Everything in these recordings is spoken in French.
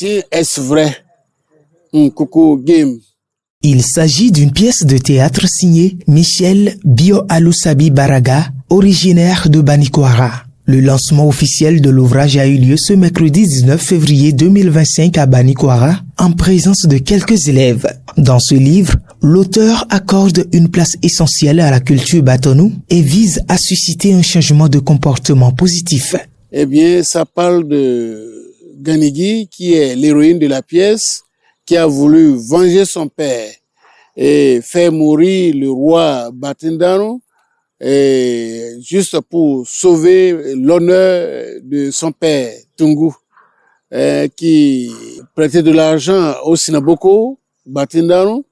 Tiens, est-ce vrai? Coucou, game. Il s'agit d'une pièce de théâtre signée Michel Bio-Alousabi Baraga, originaire de Banikoara. Le lancement officiel de l'ouvrage a eu lieu ce mercredi 19 février 2025 à Banikoara, en présence de quelques élèves. Dans ce livre, l'auteur accorde une place essentielle à la culture Batonou et vise à susciter un changement de comportement positif. Eh bien, ça parle de Ganigi, qui est l'héroïne de la pièce, qui a voulu venger son père et faire mourir le roi Batindano, et juste pour sauver l'honneur de son père, Tungu, qui prêtait de l'argent au Sinaboko, Batindano,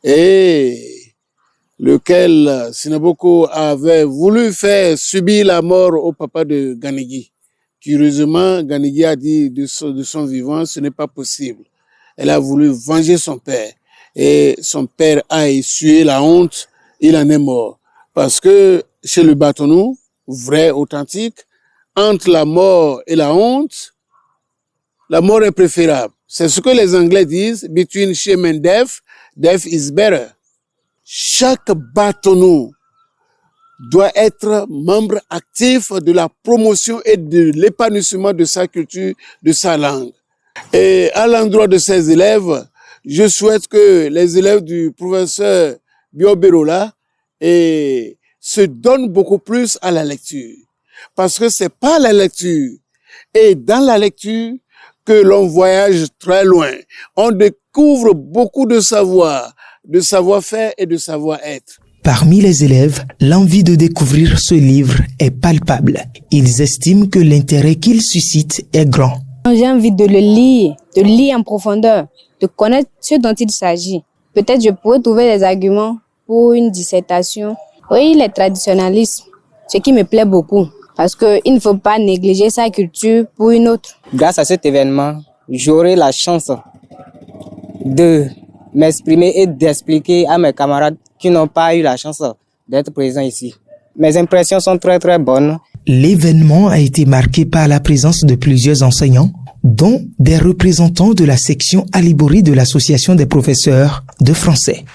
et lequel Sinaboko avait voulu faire subir la mort au papa de Ganigi. Curieusement, Ganigi a dit de son vivant, ce n'est pas possible. Elle a voulu venger son père. Et son père a essuyé la honte, il en est mort. Parce que chez le Batonou, vrai, authentique, entre la mort et la honte, la mort est préférable. C'est ce que les Anglais disent, between shame and death, death is better. Chaque Batonou doit être membre actif de la promotion et de l'épanouissement de sa culture, de sa langue. Et à l'endroit de ces élèves, je souhaite que les élèves du professeur Bioberola se donnent beaucoup plus à la lecture. Parce que c'est pas la lecture. Et dans la lecture que l'on voyage très loin. On découvre beaucoup de savoir-faire et de savoir-être. Parmi les élèves, l'envie de découvrir ce livre est palpable. Ils estiment que l'intérêt qu'il suscite est grand. J'ai envie de le lire en profondeur, de connaître ce dont il s'agit. Peut-être je pourrais trouver des arguments pour une dissertation. Oui, le traditionnalisme, ce qui me plaît beaucoup, parce qu'il ne faut pas négliger sa culture pour une autre. Grâce à cet événement, j'aurai la chance de m'exprimer et d'expliquer à mes camarades qui n'ont pas eu la chance d'être présents ici. Mes impressions sont très très bonnes. L'événement a été marqué par la présence de plusieurs enseignants, dont des représentants de la section Alibori de l'Association des professeurs de français.